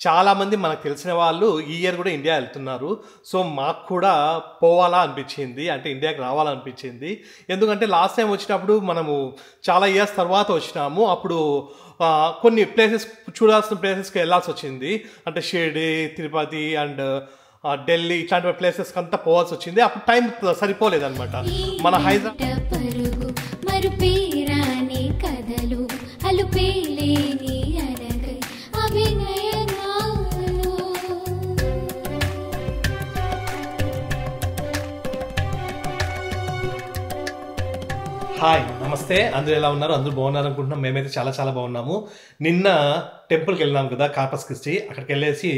చాలామంది మనకు తెలిసిన వాళ్ళు ఈ ఇయర్ కూడా ఇండియా వెళ్తున్నారు. సో మాకు కూడా పోవాలా అనిపించింది, అంటే ఇండియాకి రావాలనిపించింది. ఎందుకంటే లాస్ట్ టైం వచ్చినప్పుడు మనము చాలా ఇయర్స్ తర్వాత వచ్చినాము. అప్పుడు కొన్ని ప్లేసెస్ చూడాల్సిన ప్లేసెస్కి వెళ్ళాల్సి వచ్చింది. అంటే షిర్డీ, తిరుపతి అండ్ ఢిల్లీ ఇట్లాంటి ప్లేసెస్కి అంతా పోవాల్సి వచ్చింది. అప్పుడు టైం సరిపోలేదన్నమాట. మన హైదరాబాద్ హాయ్ నమస్తే, అందరూ ఎలా ఉన్నారు? అందరూ బాగున్నారు అనుకుంటున్నాం. మేమైతే చాలా చాలా బాగున్నాము. నిన్న టెంపుల్కి వెళ్ళినాము కదా, కార్పస్ క్రిస్టీ. అక్కడికి వెళ్ళేసి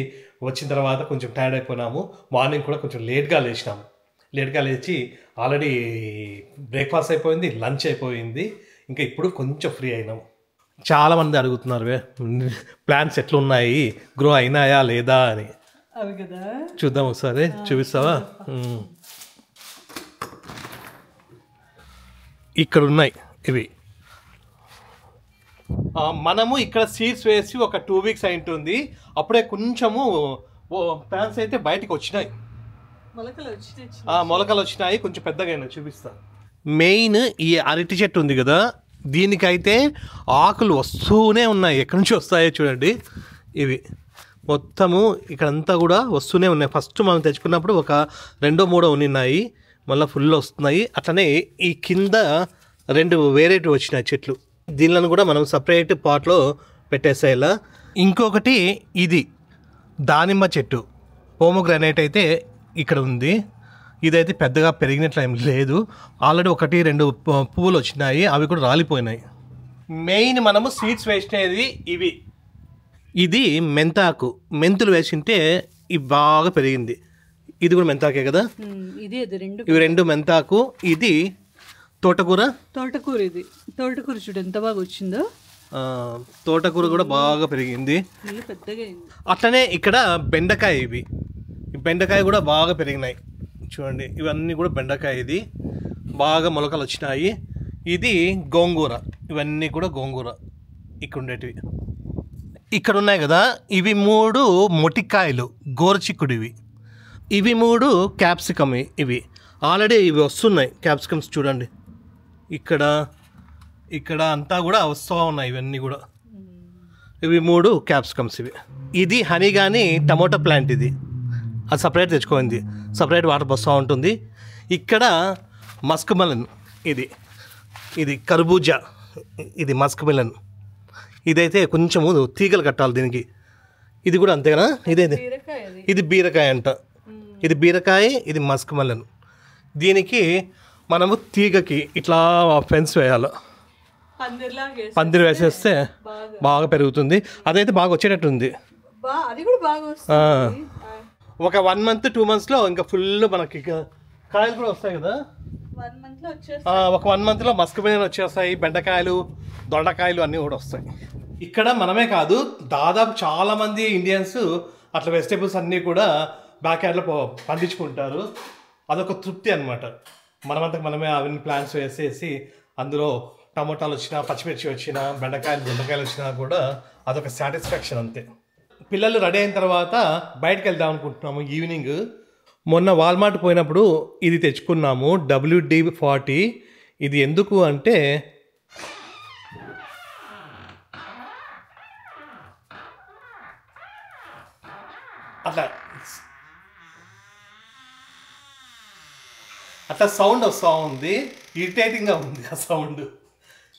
వచ్చిన తర్వాత కొంచెం టైర్డ్ అయిపోయినాము. మార్నింగ్ కూడా కొంచెం లేట్గా లేచినాము. లేట్గా లేచి ఆల్రెడీ బ్రేక్ఫాస్ట్ అయిపోయింది, లంచ్ అయిపోయింది. ఇంకా ఇప్పుడు కొంచెం ఫ్రీ అయినాము. చాలామంది అడుగుతున్నారు ప్లాంట్స్ ఎట్లున్నాయి, గ్రో అయినాయా లేదా అని. అవి కదా చూద్దాం ఒకసారి, చూపిస్తావా? ఇక్కడ ఉన్నాయి ఇవి. మనము ఇక్కడ సీడ్స్ వేసి ఒక 2 weeks అయి ఉంటుంది. అప్పుడే కొంచెము ప్లాంట్స్ అయితే బయటకు వచ్చినాయి, మొలకలు వచ్చినాయి, కొంచెం పెద్దగా అయినా చూపిస్తా. మెయిన్ ఈ అరటి చెట్టు ఉంది కదా, దీనికైతే ఆకులు వస్తూనే ఉన్నాయి. ఎక్కడి నుంచి వస్తాయో చూడండి. ఇవి మొత్తము ఇక్కడంతా కూడా వస్తూనే ఉన్నాయి. ఫస్ట్ మనం తెచ్చుకున్నప్పుడు ఒక 2-3 ఉన్నాయి, మళ్ళీ ఫుల్ వస్తున్నాయి. అట్లనే ఈ కింద 2 వేరేటి వచ్చినాయి చెట్లు. దీనిలను కూడా మనం సపరేట్ పాట్లో పెట్టేసేలా. ఇంకొకటి ఇది దానిమ్మ చెట్టు, పోమోగ్రానైట్ అయితే ఇక్కడ ఉంది. ఇదైతే పెద్దగా పెరిగినట్లు ఏం లేదు. ఆల్రెడీ 1-2 పువ్వులు వచ్చినాయి, అవి కూడా రాలిపోయినాయి. మెయిన్ మనము సీడ్స్ వేసినది ఇవి. ఇది మెంతాకు, మెంతులు వేసింటే ఇవి బాగా పెరిగింది. ఇది కూడా మెంతాకే కదా, ఇవి 2 మెంతాకు. ఇది తోటకూర. ఇది తోటకూర చూడు ఎంత బాగా వచ్చిందో. తోటకూర కూడా బాగా పెరిగింది, పెద్దగా. అట్లనే ఇక్కడ బెండకాయ. ఇవి బెండకాయ కూడా బాగా పెరిగినాయి చూడండి. ఇవన్నీ కూడా బెండకాయ, ఇది బాగా మొలకలు వచ్చినాయి. ఇది గోంగూర, ఇవన్నీ కూడా గోంగూర ఇక్కడ ఉండేటివి. ఇక్కడ ఉన్నాయి కదా, ఇవి 3 మొటికాయలు, గోరచిక్కుడివి. ఇవి 3 క్యాప్సికమ్. ఇవి ఆల్రెడీ ఇవి వస్తున్నాయి క్యాప్సికమ్స్ చూడండి. ఇక్కడ అంతా కూడా వస్తూ ఉన్నాయి ఇవన్నీ కూడా. ఇవి 3 క్యాప్సికమ్స్ ఇవి. ఇది హనీ కానీ టమోటా ప్లాంట్, ఇది అది సపరేట్ తెచ్చుకోండి, సపరేట్ వాటర్ వస్తూ ఉంటుంది. ఇక్కడ మస్క్ మెలన్, ఇది కర్బూజా, ఇది మస్క్ మెలన్. ఇదైతే కొంచెము తీగలు కట్టాలి దీనికి. ఇది కూడా అంతేనా? ఇది బీరకాయ అంట. ఇది బీరకాయ, ఇది మస్క్ మెలన్. దీనికి మనము తీగకి ఇట్లా ఫెన్స్ వేయాలి, పందిరి వేసేస్తే బాగా పెరుగుతుంది. అదైతే బాగా వచ్చేటట్టుంది. ఒక 1 month 2 monthsలో ఇంకా ఫుల్ మనకి కాయలు కూడా వస్తాయి కదా. ఒక 1 monthలో మస్క్ మెలన్ వచ్చేస్తాయి, బెండకాయలు, దొండకాయలు అన్నీ కూడా వస్తాయి. ఇక్కడ మనమే కాదు, దాదాపు చాలామంది ఇండియన్స్ అట్లా వెజిటేబుల్స్ అన్నీ కూడా బ్యాక్ యార్డ్లో పండించుకుంటారు. అదొక తృప్తి అనమాట. మనమంతకు మనమే అవన్నీ ప్లాంట్స్ వేసేసి అందులో టమోటాలు వచ్చినా, పచ్చిమిర్చి వచ్చినా, బెండకాయలు, దొండకాయలు వచ్చినా కూడా అదొక సాటిస్ఫాక్షన్ అంతే. పిల్లలు రెడీ అయిన తర్వాత బయటకు వెళ్దాం అనుకుంటున్నాము ఈవినింగ్. మొన్న వాల్మార్ట్ పోయినప్పుడు ఇది తెచ్చుకున్నాము, WD-40. ఇది ఎందుకు అంటే అట్లా సౌండ్ వస్తూ ఉంది, ఇరిటేటింగ్గా ఉంది ఆ సౌండ్.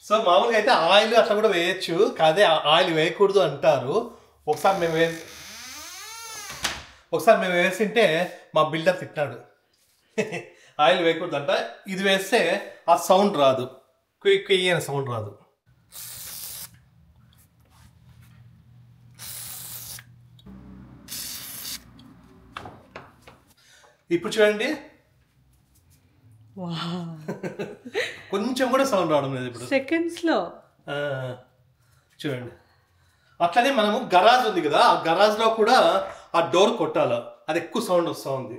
సో మామూలుగా అయితే ఆయిల్ అట్లా కూడా వేయచ్చు, కాదే ఆయిల్ వేయకూడదు అంటారు. ఒకసారి మేము వేసింటే మా బిల్డర్ తిట్టాడు, ఆయిల్ వేయకూడదు అంట. ఇది వేస్తే ఆ సౌండ్ రాదు, క్విక్ అనే సౌండ్ రాదు. ఇప్పుడు చూడండి, కొంచెం కూడా సౌండ్ రావడం లేదు ఇప్పుడు, సెకండ్స్లో. చూడండి. అట్లనే మనము గరాజ్ ఉంది కదా, ఆ గరాజ్లో కూడా ఆ డోర్ కొట్టాలి, అది ఎక్కువ సౌండ్ వస్తూ ఉంది.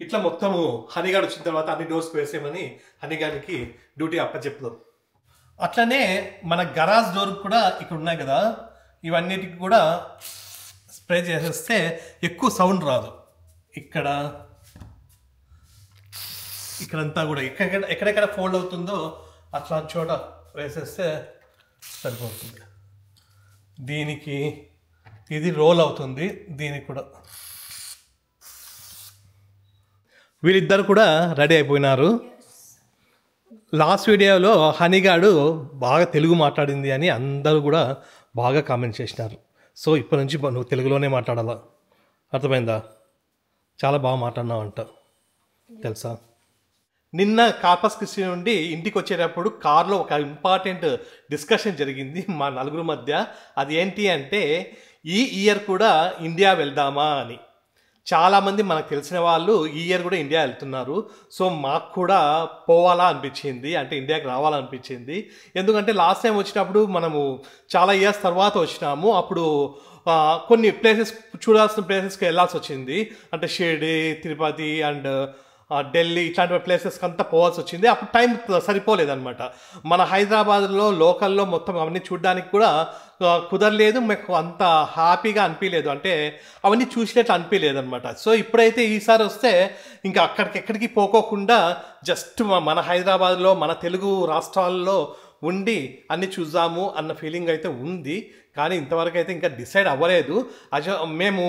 ఇట్లా మొత్తము హనీగాడు వచ్చిన తర్వాత అన్ని డోర్స్కి వేసేయమని హనీగాడికి డ్యూటీ అప్పచెప్తాం. అట్లనే మన గరాజ్ డోర్ కూడా ఇక్కడ ఉన్నాయి కదా, ఇవన్నిటికి కూడా స్ప్రే చేసేస్తే ఎక్కువ సౌండ్ రాదు. ఇక్కడంతా కూడా ఎక్కడెక్కడ ఫోల్డ్ అవుతుందో అట్లా చోట వేసేస్తే సరిపోతుంది. దీనికి ఇది రోల్ అవుతుంది. దీనికి కూడా వీళ్ళిద్దరు కూడా రెడీ అయిపోయినారు. లాస్ట్ వీడియోలో హనీగాడు బాగా తెలుగు మాట్లాడింది అని అందరూ కూడా బాగా కామెంట్ చేసినారు. సో ఇప్పటి నుంచి నువ్వు తెలుగులోనే మాట్లాడాలా, అర్థమైందా? చాలా బాగా మాట్లాడినావు అంట, తెలుసా? నిన్న కార్పస్ క్రిస్టి నుండి ఇంటికి వచ్చేటప్పుడు కార్లో ఒక ఇంపార్టెంట్ డిస్కషన్ జరిగింది మా నలుగురు మధ్య. అది ఏంటి అంటే ఈ ఇయర్ కూడా ఇండియా వెళ్దామా అని. చాలామంది మనకు తెలిసిన వాళ్ళు ఈ ఇయర్ కూడా ఇండియా వెళ్తున్నారు. సో మాకు కూడా పోవాలా అనిపించింది, అంటే ఇండియాకి రావాలనిపించింది. ఎందుకంటే లాస్ట్ టైం వచ్చినప్పుడు మనము చాలా ఇయర్స్ తర్వాత వచ్చినాము. అప్పుడు కొన్ని ప్లేసెస్ చూడాల్సిన ప్లేసెస్కి వెళ్ళాల్సి వచ్చింది. అంటే షిర్డీ, తిరుపతి అండ్ ఢిల్లీ ఇట్లాంటి ప్లేసెస్కి అంతా పోవాల్సి వచ్చింది. అప్పుడు టైం సరిపోలేదన్నమాట. మన హైదరాబాద్లో లోకల్లో మొత్తం అవన్నీ చూడడానికి కూడా కుదరలేదు. మాకు అంత హ్యాపీగా అనిపించలేదు, అంటే అవన్నీ చూసినట్లు అనిపించలేదు అనమాట. సో ఇప్పుడైతే ఈసారి వస్తే ఇంకా ఎక్కడికి పోకోకుండా జస్ట్ మన హైదరాబాద్లో మన తెలుగు రాష్ట్రాల్లో ఉండి అన్నీ చూద్దాము అన్న ఫీలింగ్ అయితే ఉంది. కానీ ఇంతవరకు అయితే ఇంకా డిసైడ్ అవ్వలేదు. మేము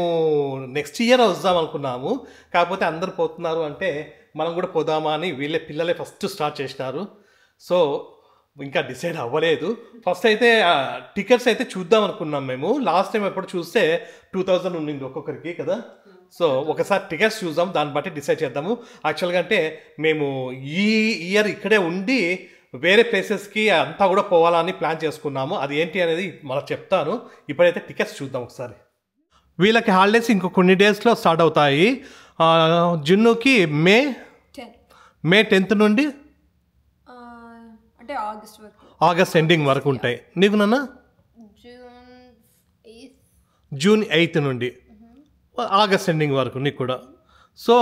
నెక్స్ట్ ఇయర్ వద్దాం అనుకున్నాము. కాకపోతే అందరు పోతున్నారు అంటే మనం కూడా పోదామా అని పిల్లలే ఫస్ట్ స్టార్ట్ చేసినారు. సో ఇంకా డిసైడ్ అవ్వలేదు. ఫస్ట్ అయితే టికెట్స్ అయితే చూద్దాం అనుకున్నాం మేము. లాస్ట్ టైం ఎప్పుడు చూస్తే 2000 ఉండింది ఒక్కొక్కరికి కదా. సో ఒకసారి టికెట్స్ చూద్దాం, దాన్ని బట్టి డిసైడ్ చేద్దాము. యాక్చువల్గా అంటే మేము ఈ ఇయర్ ఇక్కడే ఉండి వేరే ప్లేసెస్కి అంతా కూడా పోవాలని ప్లాన్ చేసుకున్నాము. అది ఏంటి అనేది మనం చెప్తాను. ఇప్పుడైతే టికెట్స్ చూద్దాం ఒకసారి. వీళ్ళకి హాలిడేస్ ఇంకో కొన్ని డేస్లో స్టార్ట్ అవుతాయి. జున్నుకి మే 10th నుండి అంటే ఆగస్ట్ ఎండింగ్ వరకు ఉంటాయి. నీకు నాన్న జూన్ 8 నుండి ఆగస్ట్ ఎండింగ్ వరకు నీకు కూడా. సో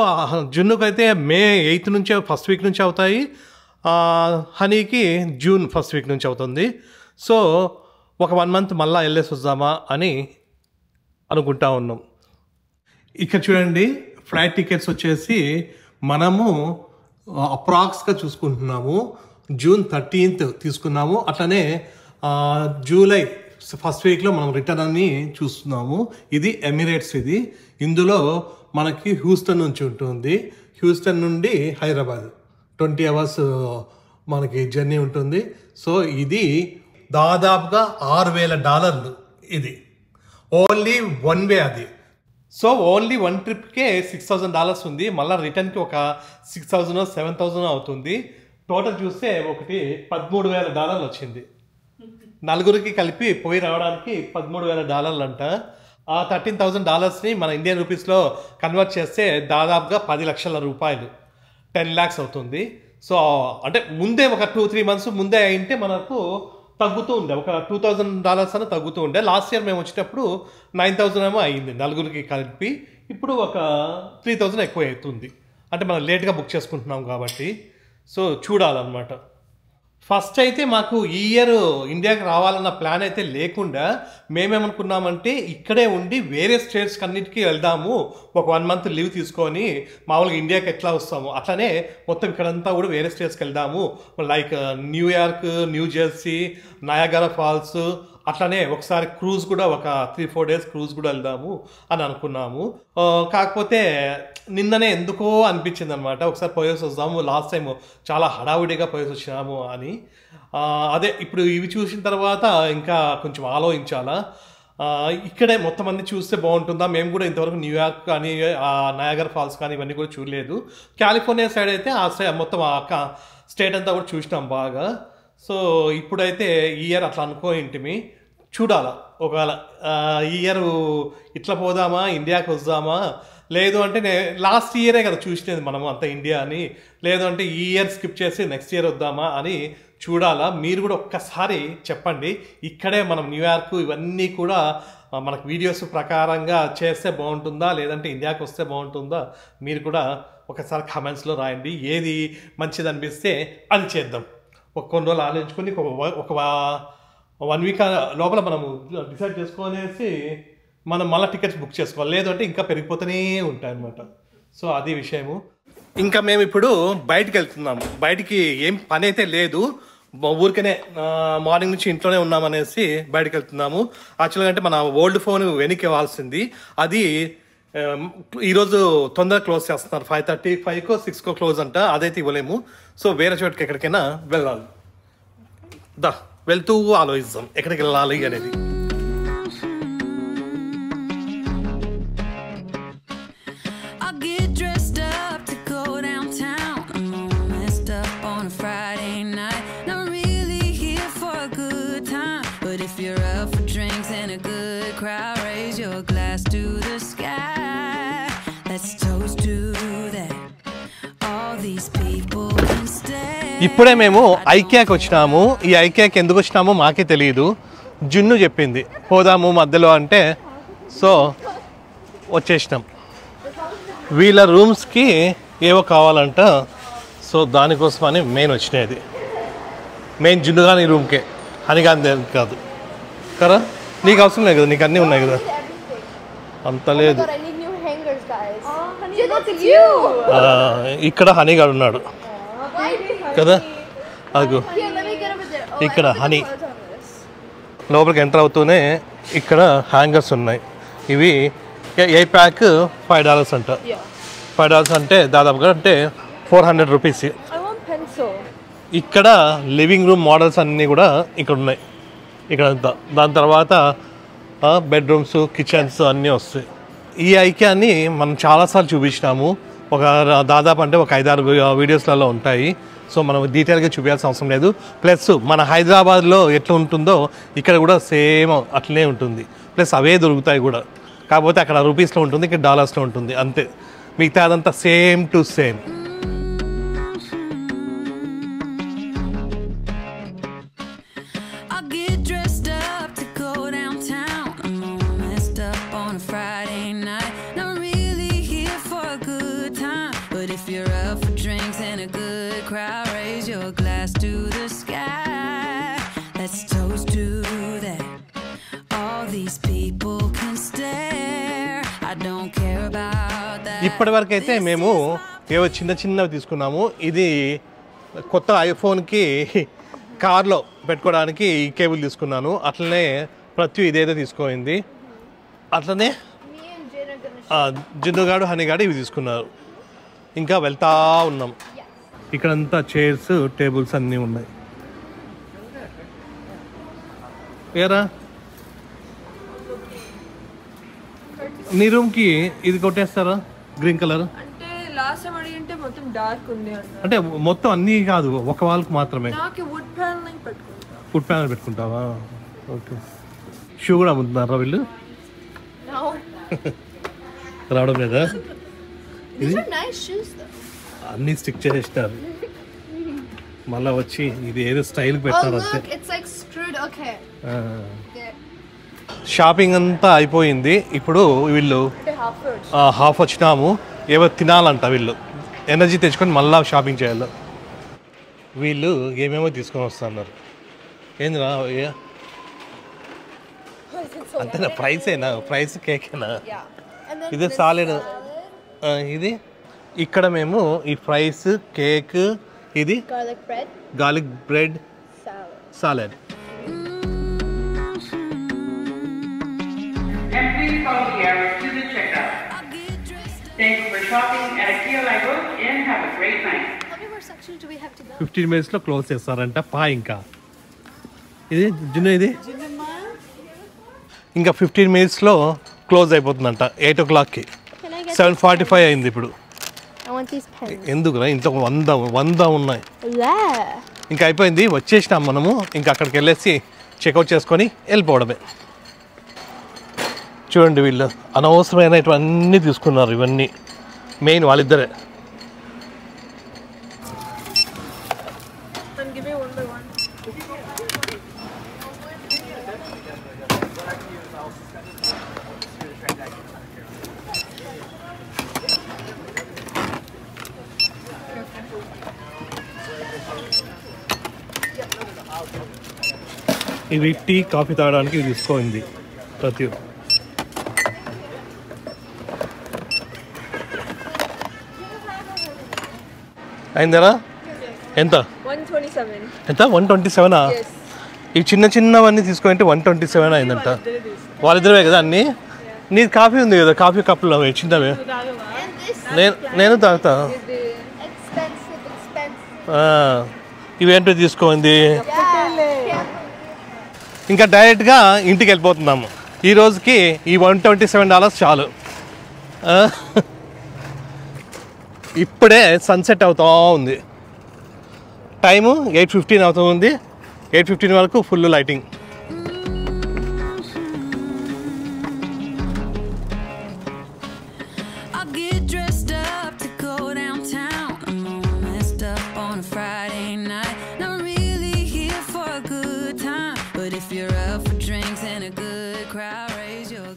జున్నుకైతే మే 8 నుంచే ఫస్ట్ వీక్ నుంచి అవుతాయి. హనీకి జూన్ ఫస్ట్ వీక్ నుంచి అవుతుంది. సో ఒక 1 month మళ్ళీ వెళ్ళేసి వద్దామా అని అనుకుంటా ఉన్నాం. ఇక్కడ చూడండి, ఫ్లైట్ టికెట్స్ వచ్చేసి మనము అప్రాక్స్గా చూసుకుంటున్నాము. జూన్ 13th తీసుకున్నాము. అట్లనే జూలై ఫస్ట్ వీక్లో మనం రిటర్న్ అని చూస్తున్నాము. ఇది ఎమిరేట్స్. ఇందులో మనకి హ్యూస్టన్ నుంచి ఉంటుంది. హ్యూస్టన్ నుండి హైదరాబాద్ 20 hours మనకి జర్నీ ఉంటుంది. సో ఇది దాదాపుగా $6,000. ఇది ఓన్లీ వన్ వే. అది సో ఓన్లీ వన్ ట్రిప్కే $6,000 ఉంది. మళ్ళీ రిటర్న్కి ఒక $6,000 7,000 అవుతుంది. టోటల్ చూస్తే ఒకటి $13,000 వచ్చింది. నలుగురికి కలిపి పోయి రావడానికి $13,000 అంట. ఆ $13,000ని మన ఇండియన్ రూపీస్లో కన్వర్ట్ చేస్తే దాదాపుగా 10 లక్షల రూపాయలు, 10 lakhs అవుతుంది. సో అంటే ముందే ఒక 2-3 months ముందే అయింటే మనకు తగ్గుతూ ఉండే, ఒక $2,000 అని తగ్గుతూ ఉండే. లాస్ట్ ఇయర్ మేము వచ్చేటప్పుడు 9,000 ఏమో అయింది నలుగురికి కలిపి. ఇప్పుడు ఒక 3,000 ఎక్కువ అవుతుంది, అంటే మనం లేట్గా బుక్ చేసుకుంటున్నాం కాబట్టి. సో చూడాలన్నమాట. ఫస్ట్ అయితే మాకు ఈ ఇయర్ ఇండియాకి రావాలన్న ప్లాన్ అయితే లేకుండా మేమేమనుకున్నామంటే ఇక్కడే ఉండి వేరే స్టేట్స్కి అన్నిటికీ వెళ్దాము. ఒక 1 month లీవ్ తీసుకొని మామూలుగా ఇండియాకి ఎట్లా వస్తాము అట్లనే మొత్తం ఇక్కడంతా కూడా వేరే స్టేట్స్కి వెళ్దాము. Like New York, New Jersey, Niagara Falls, అట్లనే ఒకసారి క్రూజ్ కూడా ఒక 3-4 days క్రూజ్ కూడా వెళ్దాము అని అనుకున్నాము. కాకపోతే నిన్ననే ఎందుకో అనిపించింది అనమాట, ఒకసారి పోయేసి వద్దాము. లాస్ట్ టైం చాలా హడావుడిగా పోయేసి వచ్చినాము అని. అదే ఇప్పుడు ఇవి చూసిన తర్వాత ఇంకా కొంచెం ఆలోచించాలా. ఇక్కడే మొత్తం అన్ని చూస్తే బాగుంటుందా. మేము కూడా ఇంతవరకు న్యూయార్క్ కానీ నయాగరా ఫాల్స్ కానీ ఇవన్నీ కూడా చూడలేదు. కాలిఫోర్నియా సైడ్ అయితే ఆ సైడ్ మొత్తం ఆ స్టేట్ అంతా కూడా చూసినాం బాగా. సో ఇప్పుడైతే ఈ ఇయర్ అట్లా అనుకోయింటిమి, చూడాలా. ఒకవేళ ఈ ఇయర్ ఇట్లా పోదామా, ఇండియాకి వద్దామా, లేదు అంటే లాస్ట్ ఇయరే కదా చూసినది మనము అంత ఇండియా అని, లేదు అంటే ఈ ఇయర్ స్కిప్ చేసి నెక్స్ట్ ఇయర్ వద్దామా అని చూడాలా. మీరు కూడా ఒక్కసారి చెప్పండి. ఇక్కడే మనం న్యూయార్క్ ఇవన్నీ కూడా మనకు వీడియోస్ ప్రకారంగా చేస్తే బాగుంటుందా, లేదంటే ఇండియాకి వస్తే బాగుంటుందా, మీరు కూడా ఒకసారి కామెంట్స్లో రాయండి. ఏది మంచిది అనిపిస్తే అది చేద్దాం. కొన్ని రోజులు ఆలోచించుకొని ఒక 1 week లోపల మనము డిసైడ్ చేసుకొనేసి మనం మళ్ళీ టికెట్స్ బుక్ చేసుకోవాలి, లేదు అంటే ఇంకా పెరిగిపోతూనే ఉంటాయి అన్నమాట. సో అది విషయము. ఇంకా మేము ఇప్పుడు బయటికి వెళ్తున్నాము. బయటికి ఏం పని అయితే లేదు, ఊరికనే మార్నింగ్ నుంచి ఇంట్లోనే ఉన్నామనేసి బయటకు వెళ్తున్నాము. యాక్చువల్గా అంటే మన ఓల్డ్ ఫోన్ వెనక్కి ఇవ్వాల్సింది, అది ఈరోజు తొందరగా క్లోజ్ చేస్తున్నారు. 5:35కో 6కో క్లోజ్ అంట, అదైతే ఇవ్వలేము. సో వేరే చోటుకి ఎక్కడికైనా వెళ్ళాలి. వెళ్తూ ఆలోచిద్దాం ఎక్కడికి వెళ్ళాలి అనేది. ఇప్పుడే మేము ఐకియాకి వచ్చినాము. ఈ ఐకియాకి ఎందుకు వచ్చినామో మాకే తెలియదు, జున్ను చెప్పింది పోదాము మధ్యలో అంటే, సో వచ్చేసినాం. వీళ్ళ రూమ్స్కి ఏవో కావాలంట, సో దానికోసమని మెయిన్ వచ్చినది. మెయిన్ జున్ను కానీ రూమ్కే, అని కానీ కాదు కదా. నీకు అవసరం లేదు కదా, నీకు అన్నీ ఉన్నాయి కదా. అంత లేదు. ఇక్కడ హనీ గారు ఉన్నాడు కదా, అదిగో ఇక్కడ హనీ. లోపలికి ఎంటర్ అవుతూనే ఇక్కడ హ్యాంగర్స్ ఉన్నాయి. ఇవి ఏ ప్యాక్ $5 అంట. $5 అంటే దాదాపుగా అంటే 400 రూపీస్. ఇక్కడ లివింగ్ రూమ్ మోడల్స్ అన్నీ కూడా ఇక్కడ ఉన్నాయి ఇక్కడంతా. దాని తర్వాత బెడ్రూమ్స్, కిచెన్స్ అన్నీ వస్తాయి. ఈ ఐకియాని మనం చాలాసార్లు చూపించినాము, ఒక దాదాపు అంటే ఒక 5-6 వీడియోస్లలో ఉంటాయి. సో మనం డీటెయిల్గా చూపించాల్సిన అవసరం లేదు. ప్లస్ మన హైదరాబాద్లో ఎట్లా ఉంటుందో ఇక్కడ కూడా సేమ్ అట్లనే ఉంటుంది. ప్లస్ అవే దొరుకుతాయి కూడా, కాకపోతే అక్కడ రూపీస్లో ఉంటుంది, ఇక్కడ డాలర్స్లో ఉంటుంది అంతే. మిగతా అదంతా సేమ్ టు సేమ్. ఇప్పటి వరకు అయితే మేము ఏవో చిన్నవి తీసుకున్నాము. ఇది కొత్త ఐఫోన్కి కార్లో పెట్టుకోవడానికి ఈ కేబుల్ తీసుకున్నాను. అట్లనే ప్రతి ఇదేదో తీసుకోయింది. అట్లనే జిన్నుగాడు, హనీగాడు ఇవి తీసుకున్నారు. ఇంకా వెళ్తా ఉన్నాం. ఇక్కడంతా చైర్స్, టేబుల్స్ అన్నీ ఉన్నాయి. ఏరా నీ రూమ్కి ఇది కొట్టేస్తారా గ్రీన్ కలర్? అంటే లాస్ట్ టైం అడిగింటే మొత్తం డార్క్ ఉంది అంటే మొత్తం అన్నీ కాదు, ఒక వాళ్ళకి మాత్రమే. నాకు వుడ్ ప్యానెల్ పెట్టుకుంటా. వుడ్ ప్యానెల్ పెట్టుకుంటావా? ఓకే. షూ కూడా అమ్ముతున్నారా వీళ్ళు? రావడం లేదా? అన్నీ స్టిక్ చేసేసినారు. మళ్ళా వచ్చి ఇది ఏదో స్టైల్ పెట్టారు అంతే. షాపింగ్ అంతా అయిపోయింది. ఇప్పుడు వీళ్ళు హాఫ్ వచ్చినాము. ఏవో తినాలంట వీళ్ళు, ఎనర్జీ తెచ్చుకొని మళ్ళీ షాపింగ్ చేయాలి. వీళ్ళు ఏమేమో తీసుకొని వస్తున్నారు. ఏందిరా అంతేనా? ప్రైసేనా? ప్రైస్ కేకేనా? ఇది సాలెడ్. ఇది ఇక్కడ మేము ఈ ఫ్రైస్, కేక్, ఇది garlic bread, salad. And please follow the arrows to the checkout. Thanks for shopping at IKEA Lagos and have a great night. 15 minutes close చేస్తారంట. ఇంకా ఇది జున్ను, ఇది ఇంకా 15 minutes క్లోజ్ అయిపోతుందంట. 8 o'clockకి. 7:45 అయింది ఇప్పుడు. ఎందుకురా ఇంత 100 ఉన్నాయి. ఇంకా అయిపోయింది, వచ్చేసినాం మనము. ఇంకా అక్కడికి వెళ్ళేసి చెక్అవుట్ చేసుకొని వెళ్ళిపోవడమే. చూడండి వీళ్ళు అనవసరమైనటువన్నీ తీసుకున్నారు. ఇవన్నీ మెయిన్ వాళ్ళిద్దరే. ఇవి టీ, కాఫీ తాగడానికి తీసుకోండి ప్రతి. అయిందరా? ఎంత 127. ఎంత 127? Yes. ఇవి చిన్నవన్నీ తీసుకుంటే 127 అయిందంట. వాళ్ళిద్దరే కదా అన్నీ. నీది కాఫీ ఉంది కదా, కాఫీ కప్పులు అవి చిన్నవే. నేను తాగుతా. ఇవేంటో తీసుకోండి. ఇంకా డైరెక్ట్గా ఇంటికి వెళ్ళిపోతున్నాము. ఈ రోజుకి ఈ $127 చాలు. ఇప్పుడే సన్సెట్ అవుతూ ఉంది. టైము 8:15 అవుతూ ఉంది. 8:15 వరకు ఫుల్ లైటింగ్.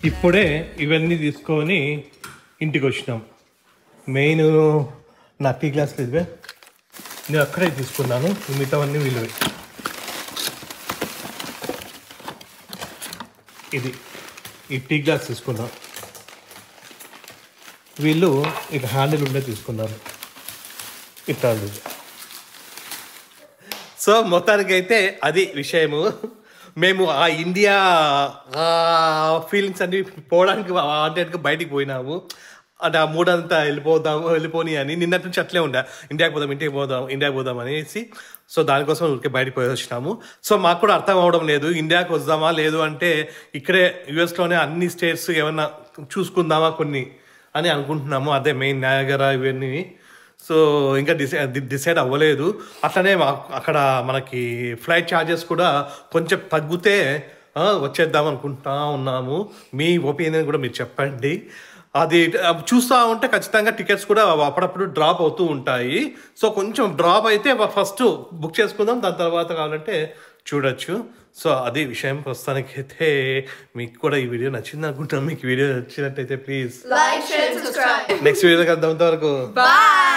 ఇప్పుడే ఇవన్నీ తీసుకొని ఇంటికి వచ్చినాం. మెయిన్ నా టీ గ్లాసులు ఇదివే, నేను అక్కడే తీసుకున్నాను. మిగతావన్నీ వీలువే. ఇది ఈ టీ గ్లాస్ తీసుకున్నాం. వీళ్ళు ఇక హ్యాండిల్ ఉండే తీసుకున్నారు. ఇట్లా. సో మొత్తానికైతే అది విషయము. మేము ఆ ఇండియా ఫీలింగ్స్ అన్ని పోవడానికి వాంటెడ్గా బయటికి పోయినాము. అంటే ఆ మూడంతా వెళ్ళిపోని అని నిన్నటి నుంచి అట్లే ఉండే, ఇండియాకి పోదాం అనేసి. సో దానికోసం ఊరికే బయటకు పోయి వచ్చినాము. సో మాకు కూడా అర్థం అవడం లేదు, ఇండియాకి వద్దామా లేదు అంటే ఇక్కడే యుఎస్లోనే అన్ని స్టేట్స్ ఏమన్నా చూసుకుందామా కొన్ని అని అనుకుంటున్నాము. అదే మెయిన్ నయాగరా ఇవన్నీ. సో ఇంకా డిసైడ్ అవ్వలేదు. అట్లనే అక్కడ మనకి ఫ్లైట్ ఛార్జెస్ కూడా కొంచెం తగ్గితే వచ్చేద్దాం అనుకుంటా ఉన్నాము. మీ ఒపీనియన్ కూడా మీరు చెప్పండి. అది చూస్తూ ఉంటే ఖచ్చితంగా టికెట్స్ కూడా అప్పుడప్పుడు డ్రాప్ అవుతూ ఉంటాయి. సో కొంచెం డ్రాప్ అయితే ఫస్ట్ బుక్ చేసుకుందాం, దాని తర్వాత కావాలంటే చూడొచ్చు. సో అది విషయం. ప్రస్తుతానికైతే మీకు కూడా ఈ వీడియో నచ్చింది అనుకుంటున్నాం. మీకు వీడియో నచ్చినట్టయితే please Like, share, subscribe. Next video కలుద్దాం. అంతవరకు Bye.